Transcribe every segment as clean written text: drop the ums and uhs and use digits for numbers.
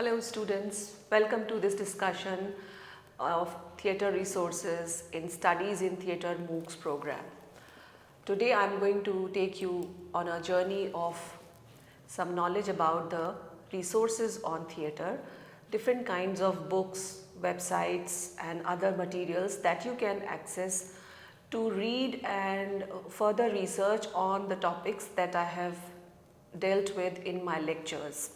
Hello students, welcome to this discussion of theatre resources in Studies in Theatre MOOCs program. Today I am going to take you on a journey of some knowledge about the resources on theatre, different kinds of books, websites and other materials that you can access to read and further research on the topics that I have dealt with in my lectures.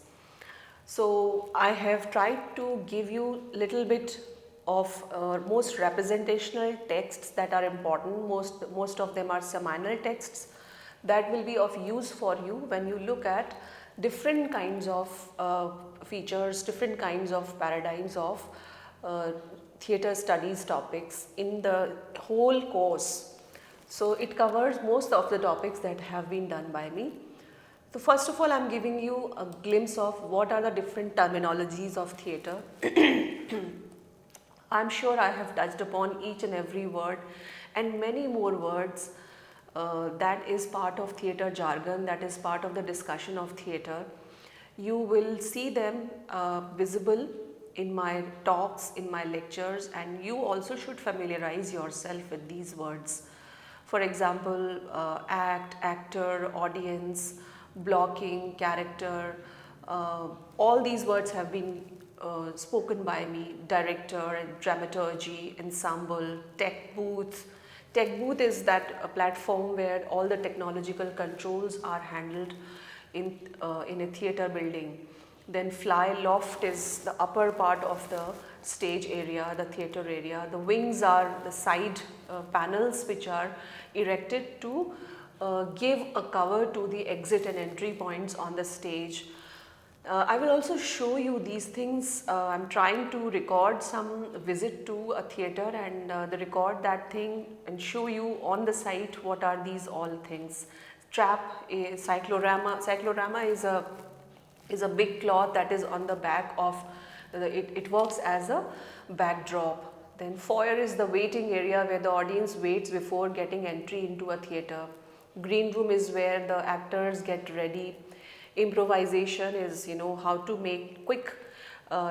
So I have tried to give you little bit of most representational texts that are important. Most of them are seminal texts that will be of use for you when you look at different kinds of features, different kinds of paradigms of theatre studies topics in the whole course. So it covers most of the topics that have been done by me. So first of all, I am giving you a glimpse of what are the different terminologies of theatre. I am sure I have touched upon each and every word and many more words that is part of theatre jargon, that is part of the discussion of theatre. You will see them visible in my talks, in my lectures, and you also should familiarize yourself with these words. For example, act, actor, audience, blocking, character, all these words have been spoken by me, director and dramaturgy, ensemble, tech booth. Tech booth is that platform where all the technological controls are handled in a theatre building. Then fly loft is the upper part of the stage area, the theatre area. The wings are the side panels which are erected to give a cover to the exit and entry points on the stage. I will also show you these things. I am trying to record some visit to a theatre and record that thing and show you on the site what are these all things. Trap, a cyclorama. Cyclorama is a big cloth that is on the back of, it works as a backdrop. Then foyer is the waiting area where the audience waits before getting entry into a theatre. Green room is where the actors get ready. Improvisation is, how to make quick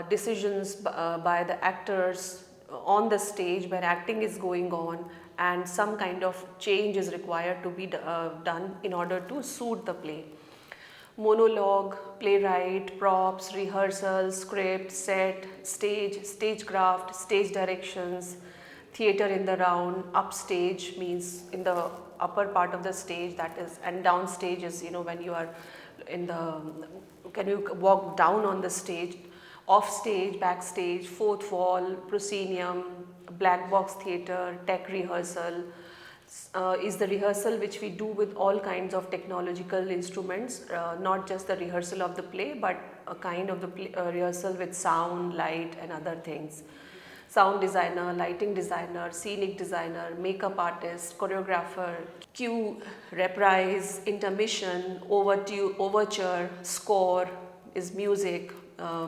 decisions by the actors on the stage when acting is going on and some kind of change is required to be done in order to suit the play. Monologue, playwright, props, rehearsal, script, set, stage, stagecraft, stage directions, theatre in the round. Upstage means in the upper part of the stage, that is, and downstage is when you are in the, can you walk down on the stage. Off stage, backstage, fourth wall, proscenium, black box theatre, tech rehearsal is the rehearsal which we do with all kinds of technological instruments, not just the rehearsal of the play but a kind of the rehearsal with sound, light and other things. Sound designer, lighting designer, scenic designer, makeup artist, choreographer, cue, reprise, intermission, overture, score is music,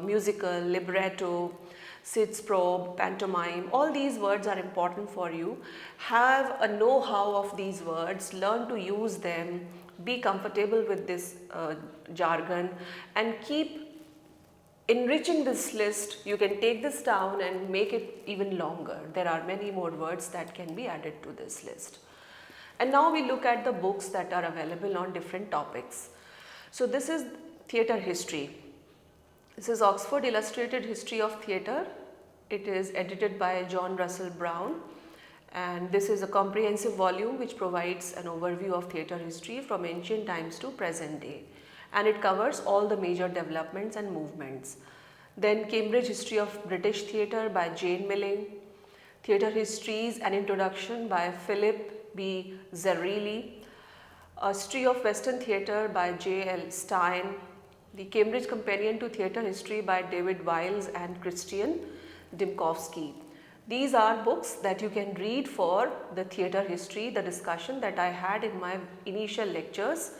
musical, libretto, sits probe, pantomime. All these words are important for you. Have a know-how of these words, learn to use them, be comfortable with this jargon and keep enriching this list. You can take this down and make it even longer. There are many more words that can be added to this list. And now we look at the books that are available on different topics. So this is theatre history. This is Oxford Illustrated History of Theatre. It is edited by John Russell Brown and this is a comprehensive volume which provides an overview of theatre history from ancient times to present day. And it covers all the major developments and movements. Then Cambridge History of British Theatre by Jane Milling, Theatre Histories and Introduction by Philip B. Zerilli, History of Western Theatre by J. L. Stein, the Cambridge Companion to Theatre History by David Wiles and Christian Dimkowski. These are books that you can read for the theatre history, the discussion that I had in my initial lectures.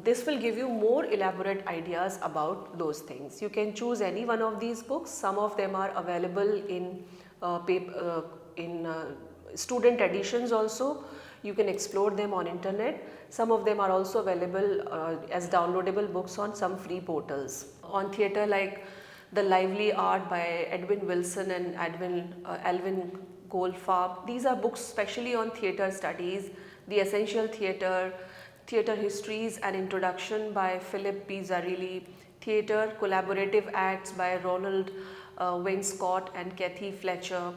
This will give you more elaborate ideas about those things. You can choose any one of these books. Some of them are available in student editions also. You can explore them on internet. Some of them are also available as downloadable books on some free portals. On theatre like The Lively Art by Edwin Wilson and Alvin Goldfarb. These are books specially on theatre studies. The Essential Theatre, Theatre Histories and Introduction by Philip P. Zarilli, Theatre Collaborative Acts by Ronald Wainscott and Kathy Fletcher,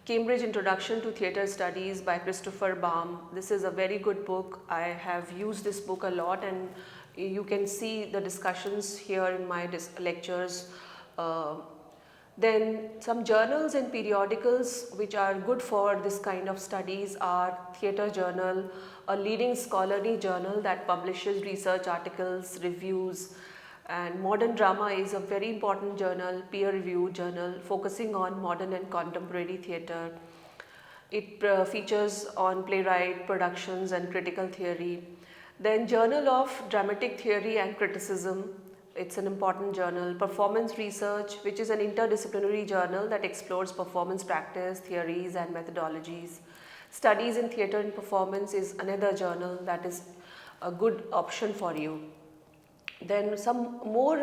Cambridge Introduction to Theatre Studies by Christopher Baum. This is a very good book. I have used this book a lot, and you can see the discussions here in my lectures. Then some journals and periodicals which are good for this kind of studies are Theatre Journal, a leading scholarly journal that publishes research articles, reviews, and Modern Drama is a very important journal, peer-reviewed journal focusing on modern and contemporary theatre. It features on playwright, productions and critical theory. Then Journal of Dramatic Theory and Criticism. It's an important journal. Performance Research, which is an interdisciplinary journal that explores performance practice, theories and methodologies. Studies in Theatre and Performance is another journal that is a good option for you. Then some more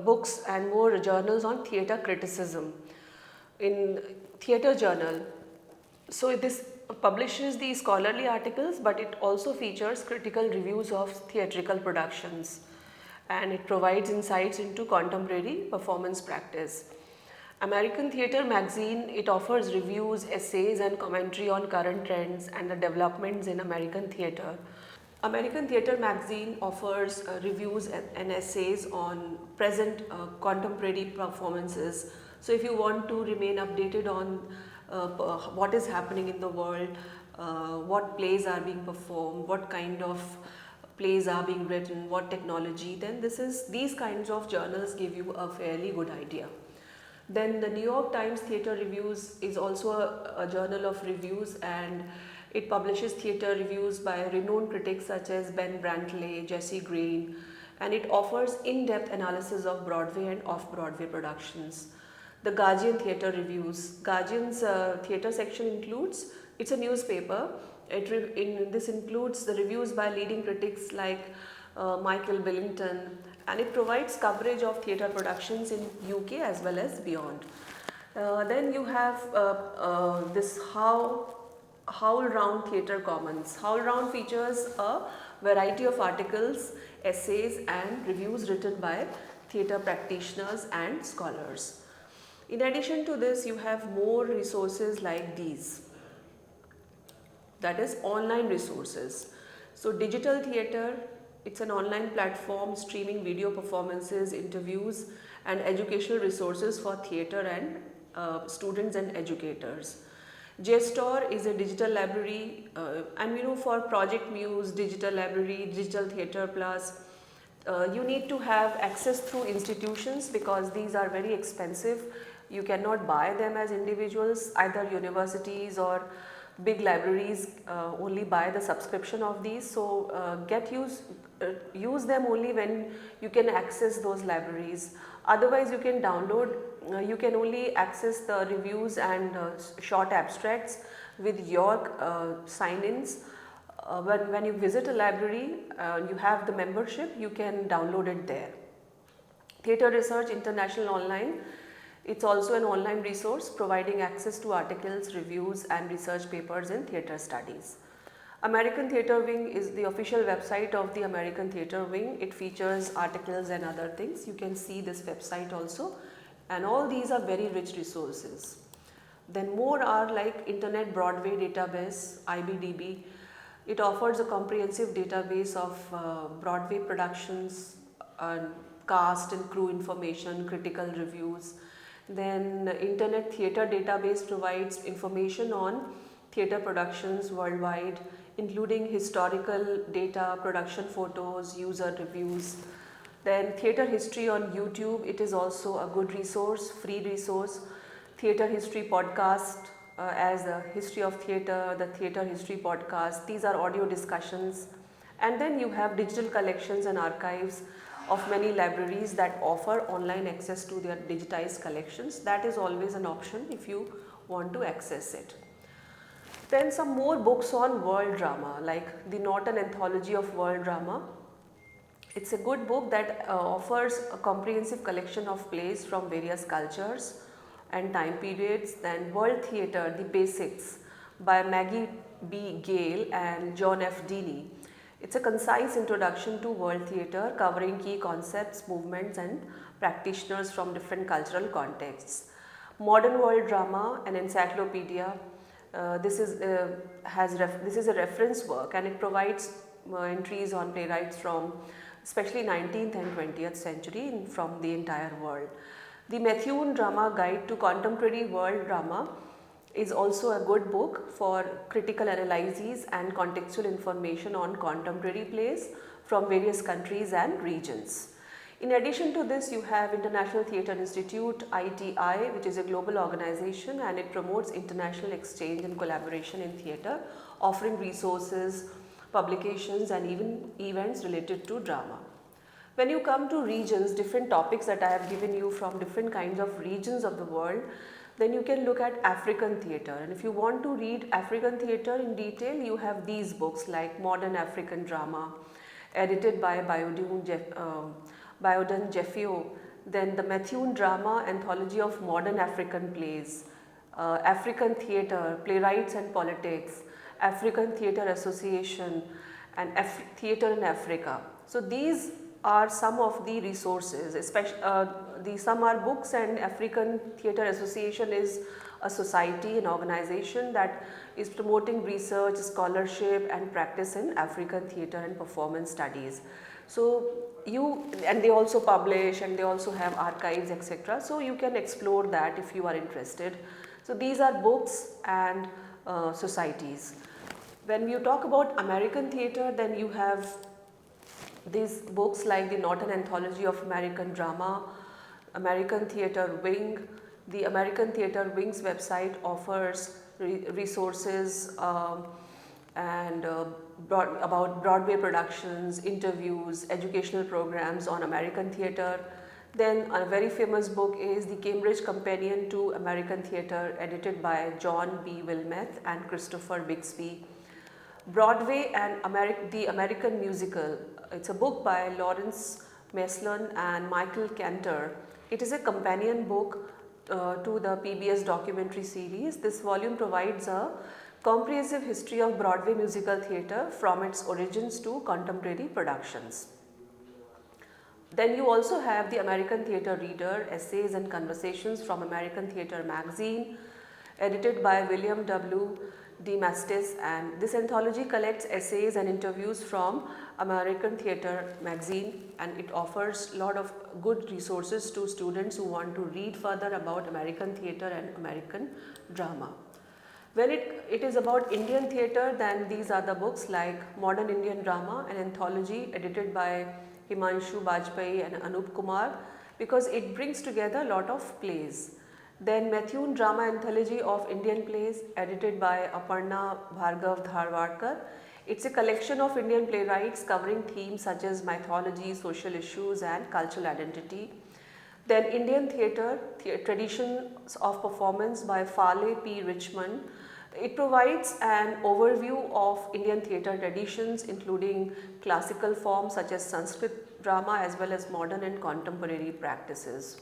books and more journals on theatre criticism. In Theatre Journal, so this publishes the scholarly articles, but it also features critical reviews of theatrical productions, and it provides insights into contemporary performance practice. American Theatre Magazine, it offers reviews, essays and commentary on current trends and the developments in American theatre. American Theatre Magazine offers reviews and essays on present contemporary performances. So if you want to remain updated on what is happening in the world, what plays are being performed, what kind of plays are being written, what technology, then these kinds of journals give you a fairly good idea. Then the New York Times Theatre Reviews is also a journal of reviews, and it publishes theatre reviews by renowned critics such as Ben Brantley, Jesse Green, and it offers in-depth analysis of Broadway and off-Broadway productions. The Guardian Theatre Reviews. Guardian's theatre section includes, it's a newspaper. This includes the reviews by leading critics like Michael Billington, and it provides coverage of theatre productions in UK as well as beyond. Then you have this HowlRound Theatre Commons. HowlRound features a variety of articles, essays and reviews written by theatre practitioners and scholars. In addition to this, you have more resources like these, that is online resources. So Digital Theatre, it's an online platform streaming video performances, interviews and educational resources for theatre and students and educators. JSTOR is a digital library, and for Project Muse, Digital Library, Digital Theatre Plus, you need to have access through institutions because these are very expensive. You cannot buy them as individuals. Either universities or big libraries only buy the subscription of these. So use them only when you can access those libraries. Otherwise you can download, you can only access the reviews and short abstracts with your sign-ins. When you visit a library, you have the membership, you can download it there. Theatre Research International Online, it's also an online resource providing access to articles, reviews and research papers in theatre studies. American Theatre Wing is the official website of the American Theatre Wing. It features articles and other things. You can see this website also, and all these are very rich resources. Then more are like Internet Broadway Database, IBDB. It offers a comprehensive database of Broadway productions, cast and crew information, critical reviews. Then Internet Theatre Database provides information on theatre productions worldwide, including historical data, production photos, user reviews. Then Theatre History on YouTube, it is also a good resource, free resource. Theatre History Podcast, as the History of Theatre, the Theatre History Podcast, these are audio discussions. And then you have digital collections and archives of many libraries that offer online access to their digitized collections. That is always an option if you want to access it. Then some more books on world drama, like the Norton Anthology of World Drama. It's a good book that offers a comprehensive collection of plays from various cultures and time periods. Then World Theatre, The Basics by Maggie B. Gale and John F. Deeney. It's a concise introduction to world theatre covering key concepts, movements and practitioners from different cultural contexts. Modern World Drama, an encyclopedia. This is a reference work, and it provides entries on playwrights from especially 19th and 20th century from the entire world. The Methuen Drama Guide to Contemporary World Drama is also a good book for critical analyses and contextual information on contemporary plays from various countries and regions. In addition to this, you have International Theatre Institute, ITI, which is a global organization, and it promotes international exchange and collaboration in theatre, offering resources, publications and even events related to drama. When you come to regions, different topics that I have given you from different kinds of regions of the world, then you can look at African theatre. And if you want to read African theatre in detail, you have these books like Modern African Drama, edited by Biodun Jeffio, then the Methuen Drama, Anthology of Modern African Plays, African Theatre, Playwrights and Politics, African Theatre Association, and Theatre in Africa. So these are some of the resources, especially some are books, and African Theatre Association is a society, an organization that is promoting research, scholarship and practice in African theatre and performance studies. So and they also publish and they also have archives, etc. So you can explore that if you are interested. So these are books and societies. When you talk about American theatre, then you have these books like the Norton Anthology of American Drama, American Theatre Wing. The American Theatre Wing's website offers resources about Broadway productions, interviews, educational programs on American theatre. Then a very famous book is The Cambridge Companion to American Theatre, edited by John B. Wilmeth and Christopher Bixby. Broadway and the American Musical. It's a book by Lawrence Meslin and Michael Cantor. It is a companion book to the PBS documentary series. This volume provides a comprehensive history of Broadway musical theatre from its origins to contemporary productions. Then you also have the American Theatre Reader, Essays and Conversations from American Theatre Magazine, edited by William W. DeMastis, and this anthology collects essays and interviews from American Theatre Magazine, and it offers a lot of good resources to students who want to read further about American theatre and American drama. When it is about Indian theatre, then these are the books like Modern Indian Drama, an anthology edited by Himanshu Bajpai and Anup Kumar, because it brings together a lot of plays. Then Methuen Drama Anthology of Indian Plays, edited by Aparna Bhargav Dharwadkar. It's a collection of Indian playwrights covering themes such as mythology, social issues and cultural identity. Then Indian Theatre, Traditions of Performance by Fale P. Richmond. It provides an overview of Indian theatre traditions, including classical forms such as Sanskrit drama as well as modern and contemporary practices.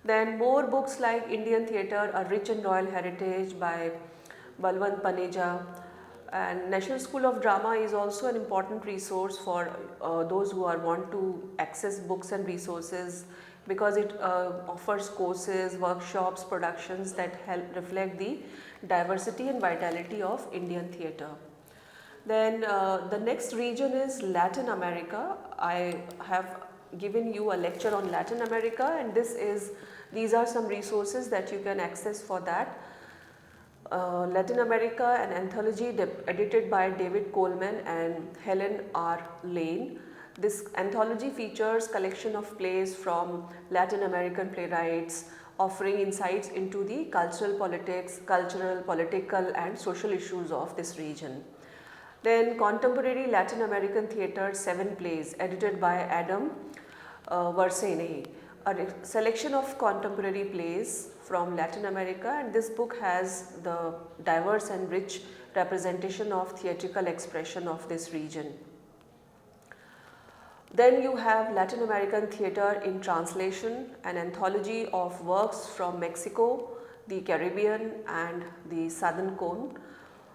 Then more books like Indian Theatre, A Rich and Royal Heritage by Balwant Paneja, and National School of Drama is also an important resource for those who want to access books and resources, because it offers courses, workshops, productions that help reflect the diversity and vitality of Indian theatre. Then the next region is Latin America. I have given you a lecture on Latin America, and these are some resources that you can access for that. Latin America, an anthology edited by David Coleman and Helen R. Lane. This anthology features collection of plays from Latin American playwrights, offering insights into the cultural, political and social issues of this region. Then Contemporary Latin American Theatre, 7 plays, edited by Adam Varsene, a selection of contemporary plays from Latin America, and this book has the diverse and rich representation of theatrical expression of this region. Then you have Latin American Theatre in Translation, an anthology of works from Mexico, the Caribbean and the Southern Cone,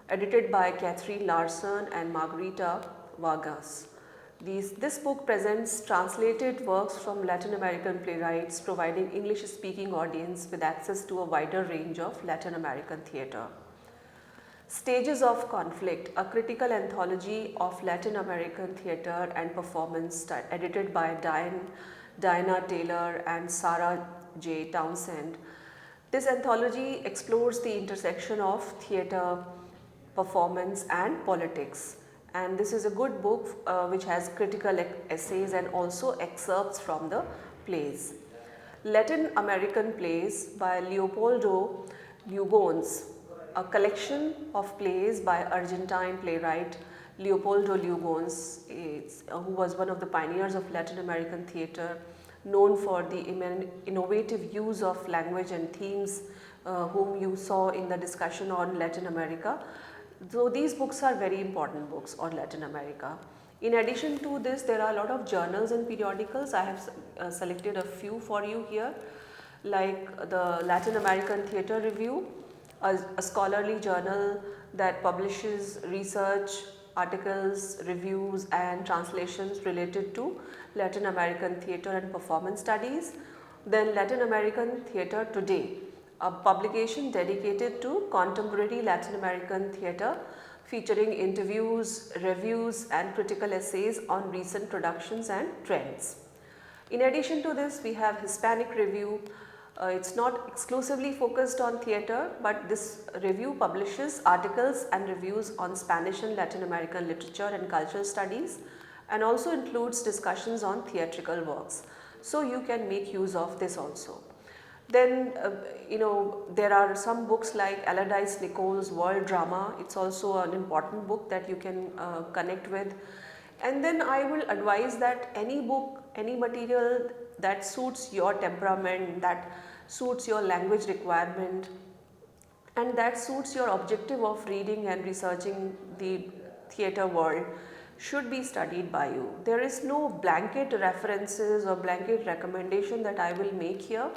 edited by Catherine Larson and Margarita Vargas. This book presents translated works from Latin American playwrights, providing English-speaking audience with access to a wider range of Latin American theatre. Stages of Conflict, a critical anthology of Latin American theatre and performance edited by Diana Taylor and Sarah J. Townsend. This anthology explores the intersection of theatre, performance and politics. And this is a good book which has critical essays and also excerpts from the plays. Latin American Plays by Leopoldo Lugones, a collection of plays by Argentine playwright Leopoldo Lugones, who was one of the pioneers of Latin American theatre, known for the innovative use of language and themes, whom you saw in the discussion on Latin America. So these books are very important books on Latin America. In addition to this, there are a lot of journals and periodicals. I have selected a few for you here, like the Latin American Theatre Review, a scholarly journal that publishes research, articles, reviews and translations related to Latin American theatre and performance studies. Then Latin American Theatre Today, a publication dedicated to contemporary Latin American theatre, featuring interviews, reviews and critical essays on recent productions and trends. In addition to this, we have Hispanic Review. It's not exclusively focused on theatre, but this review publishes articles and reviews on Spanish and Latin American literature and cultural studies, and also includes discussions on theatrical works. So you can make use of this also. Then there are some books like Allardyce Nichols' World Drama. It's also an important book that you can connect with. And then I will advise that any book, any material that suits your temperament, that suits your language requirement, and that suits your objective of reading and researching the theatre world should be studied by you. There is no blanket references or blanket recommendation that I will make here.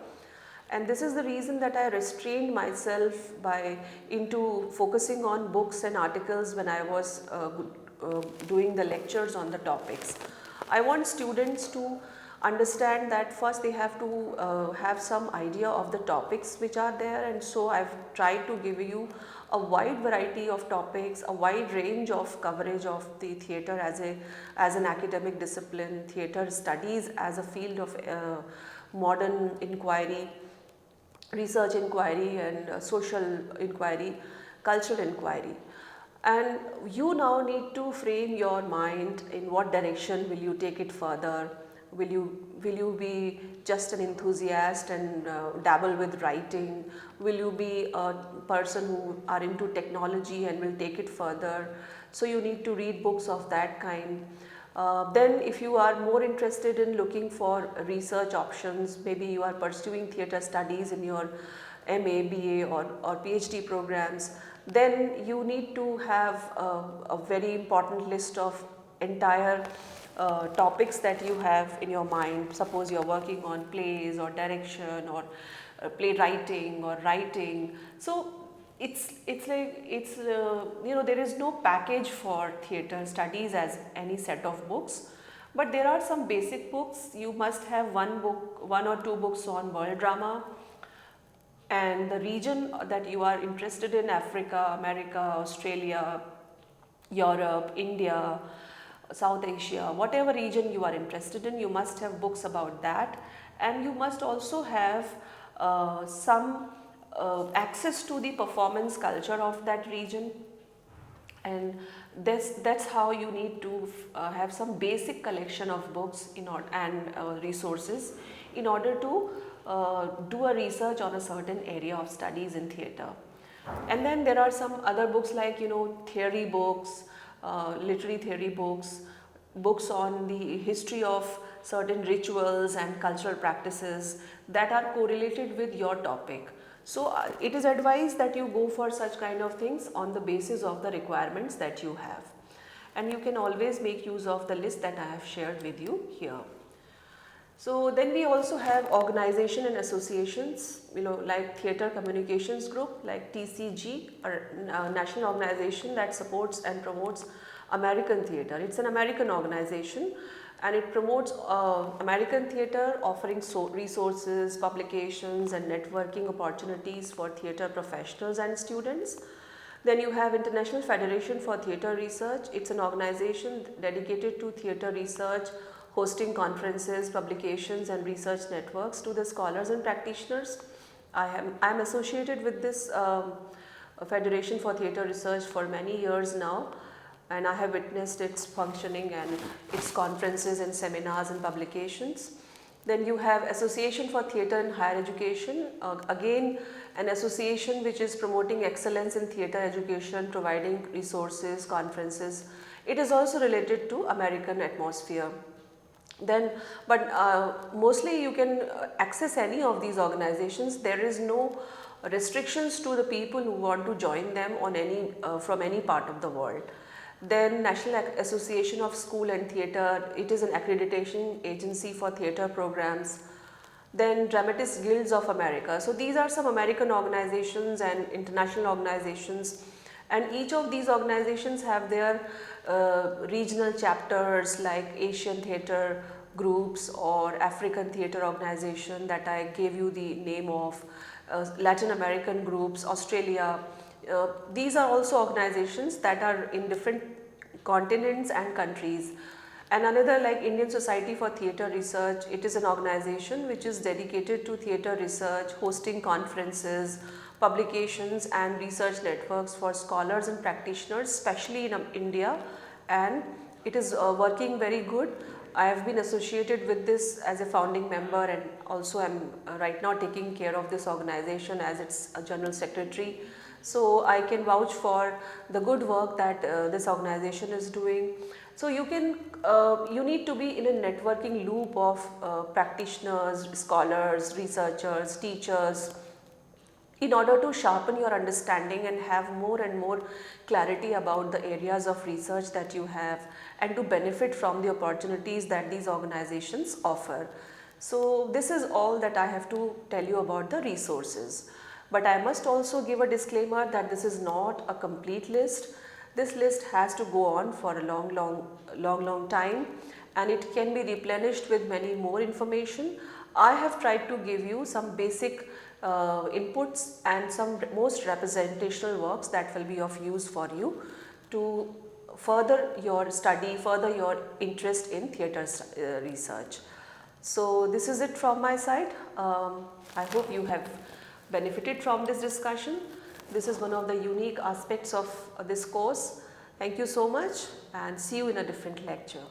And this is the reason that I restrained myself into focusing on books and articles when I was doing the lectures on the topics. I want students to understand that first they have to have some idea of the topics which are there, and so I've tried to give you a wide variety of topics, a wide range of coverage of the theatre as an academic discipline, theatre studies as a field of modern inquiry, research inquiry and social inquiry, cultural inquiry. And you now need to frame your mind in what direction will you take it further. Will you be just an enthusiast and dabble with writing? Will you be a person who are into technology and will take it further? So you need to read books of that kind. Then if you are more interested in looking for research options, maybe you are pursuing theatre studies in your MA, BA or PhD programs, then you need to have a very important list of entire topics that you have in your mind. Suppose you are working on plays or direction or playwriting or writing. So there is no package for theatre studies as any set of books, but there are some basic books. You must have one or two books on world drama and the region that you are interested in: Africa, America, Australia, Europe, India, South Asia, whatever region you are interested in, you must have books about that, and you must also have some access to the performance culture of that region. And that's how you need to have some basic collection of books and resources in order to do a research on a certain area of studies in theatre. And then there are some other books like theory books, literary theory books, books on the history of certain rituals and cultural practices that are correlated with your topic. So it is advised that you go for such kind of things on the basis of the requirements that you have. and you can always make use of the list that I have shared with you here. So then we also have organization and associations, like Theatre Communications Group, like TCG, or national organization that supports and promotes American theatre. It's an American organization and it promotes American theatre, offering resources, publications and networking opportunities for theatre professionals and students. Then you have International Federation for Theatre Research. It's an organization dedicated to theatre research, hosting conferences, publications and research networks to the scholars and practitioners. I am associated with this Federation for Theatre Research for many years now, and I have witnessed its functioning and its conferences and seminars and publications. Then you have Association for Theatre and Higher Education, again an association which is promoting excellence in theatre education, providing resources, conferences. It is also related to American atmosphere. Then, but mostly you can access any of these organizations. There is no restrictions to the people who want to join them on any from any part of the world. Then National Association of School and Theatre, it is an accreditation agency for theatre programs. Then Dramatists Guilds of America. So these are some American organizations and international organizations, and each of these organizations have their regional chapters, like Asian theatre groups or African theatre organization that I gave you the name of, Latin American groups, Australia. These are also organizations that are in different continents and countries. And another, like Indian Society for Theatre Research, it is an organization which is dedicated to theatre research, hosting conferences, publications and research networks for scholars and practitioners, especially in India, and it is working very good. I have been associated with this as a founding member, and also I am right now taking care of this organization as its general secretary. So I can vouch for the good work that this organization is doing. So you need to be in a networking loop of practitioners, scholars, researchers, teachers, in order to sharpen your understanding and have more and more clarity about the areas of research that you have, and to benefit from the opportunities that these organizations offer. So this is all that I have to tell you about the resources. But I must also give a disclaimer that this is not a complete list. This list has to go on for a long time, and it can be replenished with many more information. I have tried to give you some basic inputs and some most representational works that will be of use for you to further your study, further your interest in theatre research. So this is it from my side. I hope you have benefited from this discussion. This is one of the unique aspects of this course. Thank you so much, and see you in a different lecture.